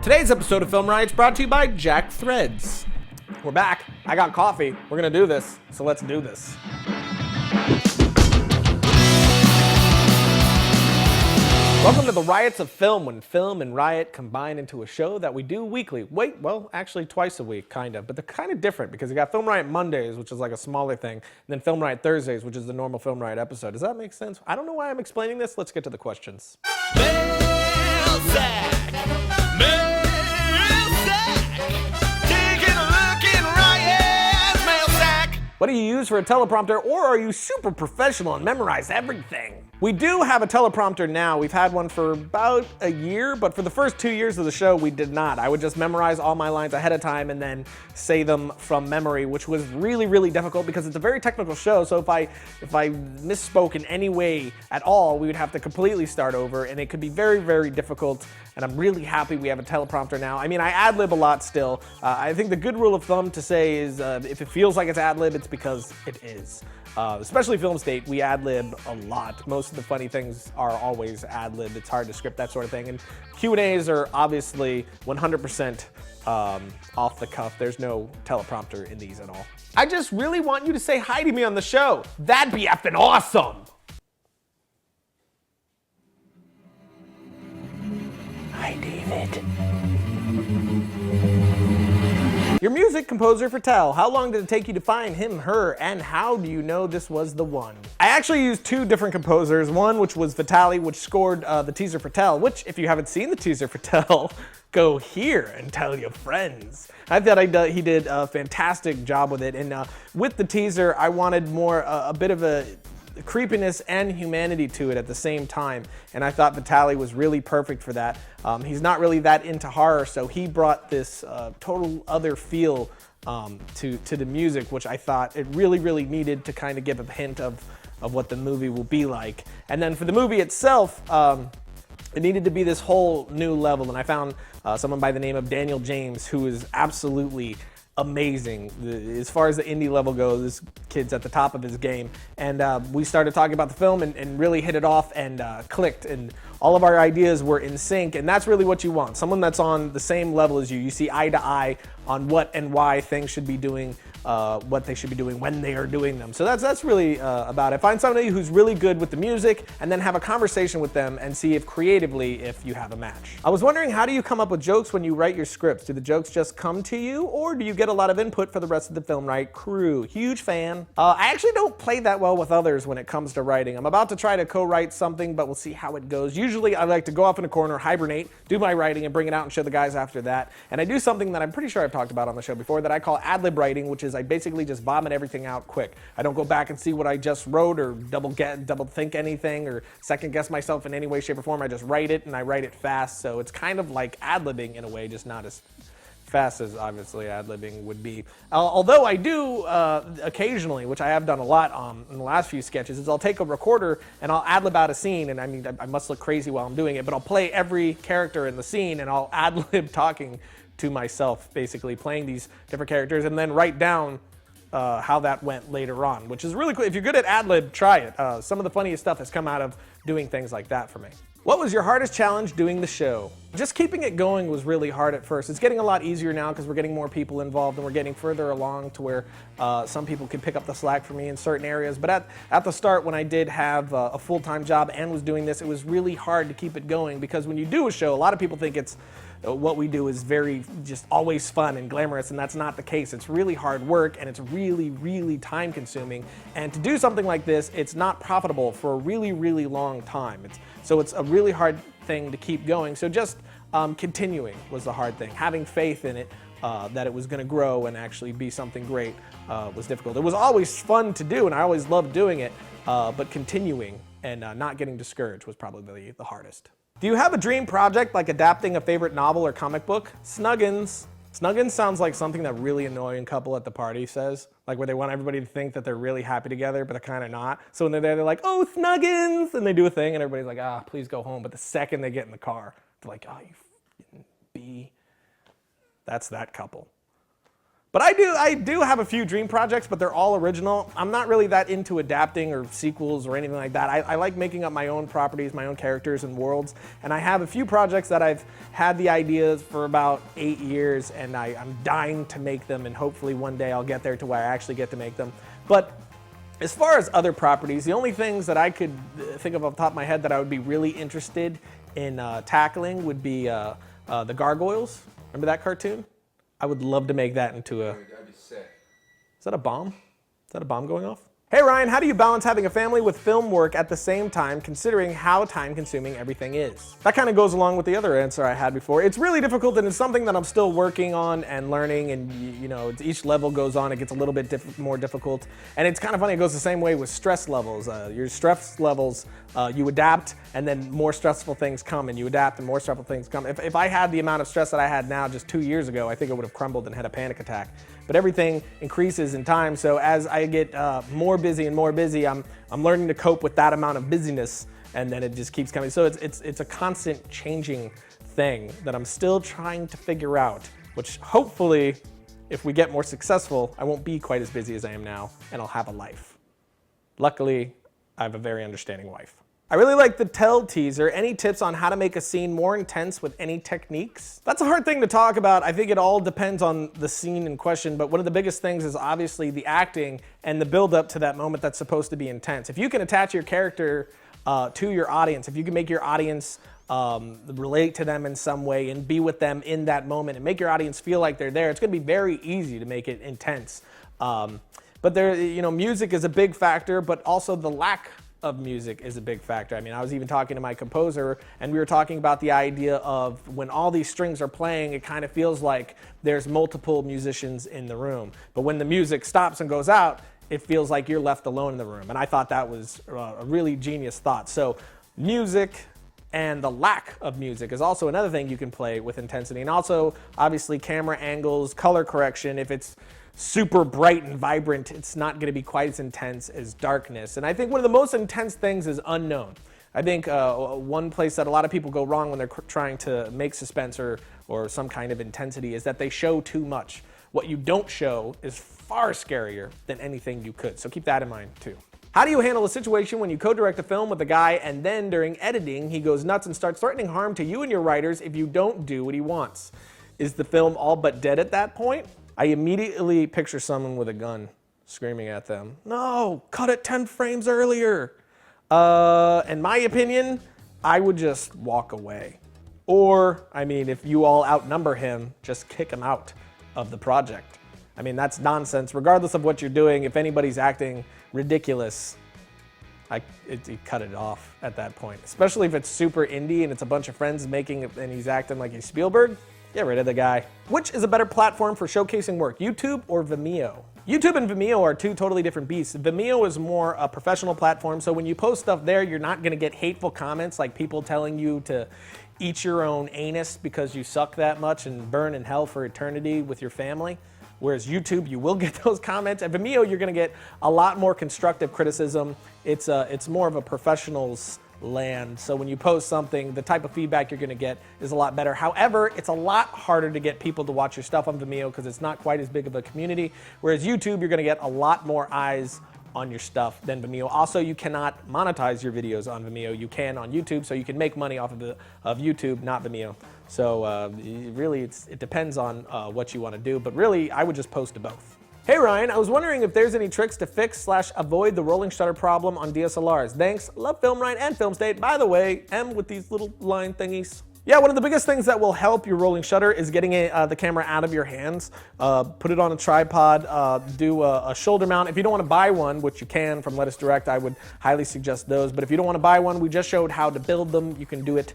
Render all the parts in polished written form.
Today's episode of FilmRiot is brought to you by Jack Threads. We're back. I got coffee. We're gonna do this, so let's do this. Welcome to the Riots of Film, when film and riot combine into a show that we do weekly. Well, actually twice a week, kind of, but they're kind of different because you got FilmRiot Mondays, which is like a smaller thing, and then FilmRiot Thursdays, which is the normal FilmRiot episode. Does that make sense? I don't know why I'm explaining this. Let's get to the questions. Mail sack, taking a look in Riot's mail sack. What do you use for a teleprompter, or are you super professional and memorize everything? We do have a teleprompter now. We've had one for about a year, but for the first 2 years of the show, we did not. I would just memorize all my lines ahead of time and then say them from memory, which was really, really difficult because it's a very technical show. So if I misspoke in any way at all, we would have to completely start over, and it could be very, very difficult. And I'm really happy we have a teleprompter now. I mean, I ad-lib a lot still. I think the good rule of thumb to say is if it feels like it's ad-lib, it's because it is. Especially Film State, we ad-lib a lot. Most of the funny things are always ad-lib. It's hard to script that sort of thing. And Q&As are obviously 100% off the cuff. There's no teleprompter in these at all. I just really want you to say hi to me on the show. That'd be effing awesome. Hi, David. Your music composer for Tell. How long did it take you to find him, her, and how do you know this was the one? I actually used two different composers. One, which was Vitaly, which scored the teaser for Tell, which, if you haven't seen the teaser for Tell, go here and tell your friends. I thought he did a fantastic job with it, and with the teaser, I wanted more, a bit of a creepiness and humanity to it at the same time, and I thought Vitaly was really perfect for that. He's not really that into horror, so he brought this total other feel to the music, which I thought it really, really needed to kind of give a hint of what the movie will be like. And then for the movie itself, it needed to be this whole new level, and I found someone by the name of Daniel James, who is absolutely amazing. As far as the indie level goes, this kid's at the top of his game. And we started talking about the film and really hit it off and clicked. And all of our ideas were in sync. And that's really what you want. Someone that's on the same level as you. You see eye to eye on what and why things should be doing, what they should be doing when they are doing them. So that's really about it. Find somebody who's really good with the music and then have a conversation with them and see if creatively if you have a match. I was wondering, how do you come up with jokes when you write your scripts? Do the jokes just come to you, or do you get a lot of input for the rest of the FilmRiot crew? Huge fan. I actually don't play that well with others when it comes to writing. I'm about to try to co-write something, but we'll see how it goes. Usually I like to go off in a corner, hibernate, do my writing, and bring it out and show the guys after that. And I do something that I'm pretty sure I've talked about on the show before that I call ad-lib writing, which is I basically just vomit everything out quick. I don't go back and see what I just wrote or double think anything or second guess myself in any way, shape, or form. I just write it, and I write it fast. So it's kind of like ad-libbing in a way, just not as fast as obviously ad-libbing would be. Although I do occasionally, which I have done a lot in the last few sketches, is I'll take a recorder and I'll ad-lib out a scene, and I mean, I must look crazy while I'm doing it, but I'll play every character in the scene and I'll ad-lib talking to myself, basically playing these different characters, and then write down how that went later on, which is really cool. If you're good at ad-lib, try it. Some of the funniest stuff has come out of doing things like that for me. What was your hardest challenge doing the show? Just keeping it going was really hard at first. It's getting a lot easier now because we're getting more people involved and we're getting further along to where some people can pick up the slack for me in certain areas. But at the start, when I did have a full-time job and was doing this, it was really hard to keep it going because when you do a show, a lot of people think it's what we do is very just always fun and glamorous, and that's not the case. It's really hard work and it's really, really time consuming. And to do something like this, it's not profitable for a really, really long time. So it's a really hard thing to keep going. So just continuing was the hard thing. Having faith in it, that it was gonna grow and actually be something great was difficult. It was always fun to do and I always loved doing it, but continuing and not getting discouraged was probably the hardest. Do you have a dream project like adapting a favorite novel or comic book? Snuggins. Snuggins sounds like something that really annoying couple at the party says, like where they want everybody to think that they're really happy together, but they're kind of not. So when they're there, they're like, oh, Snuggins, and they do a thing, and everybody's like, ah, please go home. But the second they get in the car, they're like, oh, you f***ing B. That's that couple. But I do have a few dream projects, but they're all original. I'm not really that into adapting or sequels or anything like that. I like making up my own properties, my own characters and worlds. And I have a few projects that I've had the ideas for about 8 years, and I'm dying to make them, and hopefully one day I'll get there to where I actually get to make them. But as far as other properties, the only things that I could think of off the top of my head that I would be really interested in tackling would be the Gargoyles. Remember that cartoon? I would love to make that into a... That'd be sick. Is that a bomb? Is that a bomb going off? Hey Ryan, how do you balance having a family with film work at the same time, considering how time-consuming everything is? That kind of goes along with the other answer I had before. It's really difficult, and it's something that I'm still working on and learning, and you know, each level goes on, it gets a little bit more difficult. And it's kind of funny, it goes the same way with stress levels. Your stress levels, you adapt, and then more stressful things come, and you adapt, and more stressful things come. If I had the amount of stress that I had now just 2 years ago, I think I would have crumbled and had a panic attack. But everything increases in time, so as I get more busy and more busy, I'm learning to cope with that amount of busyness, and then it just keeps coming. So it's a constant changing thing that I'm still trying to figure out, which hopefully, if we get more successful, I won't be quite as busy as I am now, and I'll have a life. Luckily, I have a very understanding wife. I really like the Tell teaser. Any tips on how to make a scene more intense with any techniques? That's a hard thing to talk about. I think it all depends on the scene in question, but one of the biggest things is obviously the acting and the build up to that moment that's supposed to be intense. If you can attach your character to your audience, if you can make your audience relate to them in some way and be with them in that moment and make your audience feel like they're there, it's gonna be very easy to make it intense. But there, you know, music is a big factor, but also the lack of music is a big factor. I mean, I was even talking to my composer, and we were talking about the idea of when all these strings are playing, it kind of feels like there's multiple musicians in the room. But when the music stops and goes out, it feels like you're left alone in the room. And I thought that was a really genius thought. So music and the lack of music is also another thing you can play with intensity. And also, obviously, camera angles, color correction. If it's super bright and vibrant, it's not going to be quite as intense as darkness. And I think one of the most intense things is unknown. I think one place that a lot of people go wrong when they're trying to make suspense or some kind of intensity is that they show too much. What you don't show is far scarier than anything you could. So keep that in mind too. How do you handle a situation when you co-direct a film with a guy and then during editing he goes nuts and starts threatening harm to you and your writers if you don't do what he wants? Is the film all but dead at that point? I immediately picture someone with a gun screaming at them, "No, cut it 10 frames earlier." In my opinion, I would just walk away. Or, I mean, if you all outnumber him, just kick him out of the project. I mean, that's nonsense. Regardless of what you're doing, if anybody's acting ridiculous, you cut it off at that point. Especially if it's super indie and it's a bunch of friends making it and he's acting like he's Spielberg. Get rid of the guy. Which is a better platform for showcasing work, YouTube or Vimeo? YouTube and Vimeo are two totally different beasts. Vimeo is more a professional platform, so when you post stuff there, you're not gonna get hateful comments like people telling you to eat your own anus because you suck that much and burn in hell for eternity with your family. Whereas YouTube, you will get those comments. At Vimeo, you're gonna get a lot more constructive criticism. It's more of a professional's land. So when you post something, the type of feedback you're gonna get is a lot better. However, it's a lot harder to get people to watch your stuff on Vimeo because it's not quite as big of a community. Whereas YouTube, you're gonna get a lot more eyes on your stuff than Vimeo. Also, you cannot monetize your videos on Vimeo. You can on YouTube, so you can make money off of YouTube, not Vimeo. So really, it depends on what you wanna do, but really, I would just post to both. Hey Ryan, I was wondering if there's any tricks to fix/avoid the rolling shutter problem on DSLRs. Thanks, love FilmRiot and FilmState. By the way, M with these little line thingies. Yeah, one of the biggest things that will help your rolling shutter is getting the camera out of your hands. Put it on a tripod, do a shoulder mount. If you don't want to buy one, which you can from Let Us Direct, I would highly suggest those. But if you don't want to buy one, we just showed how to build them. You can do it.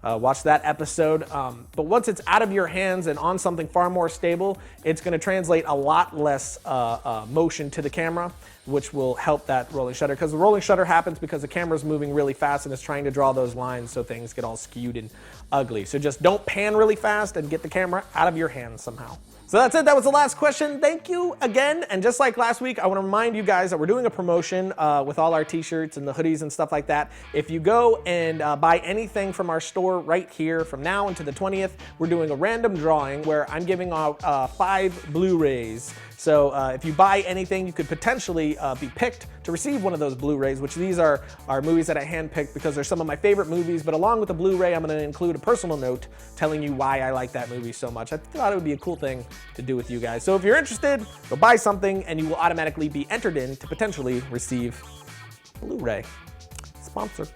Watch that episode. But once it's out of your hands and on something far more stable, it's going to translate a lot less motion to the camera. which will help that rolling shutter, because the rolling shutter happens because the camera's moving really fast and it's trying to draw those lines so things get all skewed and ugly. So just don't pan really fast and get the camera out of your hands somehow. So that's it. That was the last question. Thank you again. And just like last week, I want to remind you guys that we're doing a promotion with all our t-shirts and the hoodies and stuff like that. If you go and buy anything from our store right here from now until the 20th, we're doing a random drawing where I'm giving out 5 Blu-rays. So if you buy anything, you could potentially be picked to receive one of those Blu-rays, which these are movies that I handpicked because they're some of my favorite movies. But along with the Blu-ray, I'm going to include a personal note telling you why I like that movie so much. I thought it would be a cool thing to do with you guys. So if you're interested, go buy something and you will automatically be entered in to potentially receive Blu-ray. Sponsor.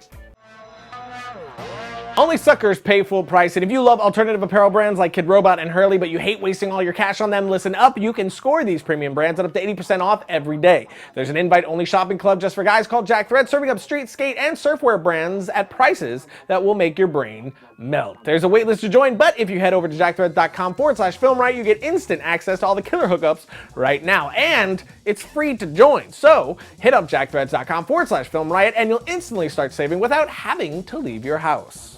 Only suckers pay full price, and if you love alternative apparel brands like Kid Robot and Hurley, but you hate wasting all your cash on them, listen up. You can score these premium brands at up to 80% off every day. There's an invite-only shopping club just for guys called Jack Thread, serving up street, skate, and surfwear brands at prices that will make your brain melt. There's a waitlist to join, but if you head over to jackthreads.com/FilmRiot, you get instant access to all the killer hookups right now, and it's free to join. So hit up jackthreads.com/FilmRiot, and you'll instantly start saving without having to leave your house.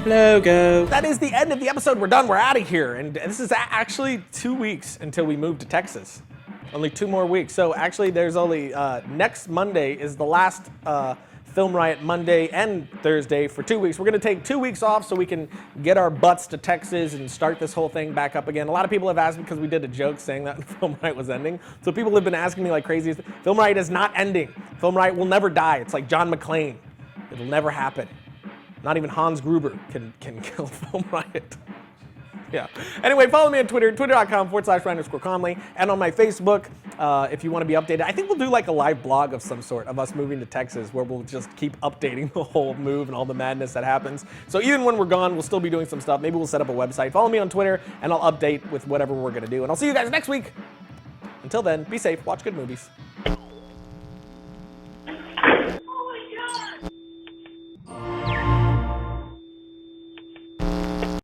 Logo. That is the end of the episode. We're done. We're out of here. And this is actually 2 weeks until we move to Texas. Only 2 more weeks. So actually there's only, next Monday is the last Film Riot Monday and Thursday for 2 weeks. We're going to take 2 weeks off so we can get our butts to Texas and start this whole thing back up again. A lot of people have asked me because we did a joke saying that Film Riot was ending. So people have been asking me like crazy. Film Riot is not ending. Film Riot will never die. It's like John McClane. It'll never happen. Not even Hans Gruber can kill Film Riot. Yeah. Anyway, follow me on Twitter, twitter.com/Ryan_Conley, and on my Facebook if you want to be updated. I think we'll do like a live blog of some sort of us moving to Texas where we'll just keep updating the whole move and all the madness that happens. So even when we're gone, we'll still be doing some stuff. Maybe we'll set up a website. Follow me on Twitter, and I'll update with whatever we're going to do. And I'll see you guys next week. Until then, be safe, watch good movies.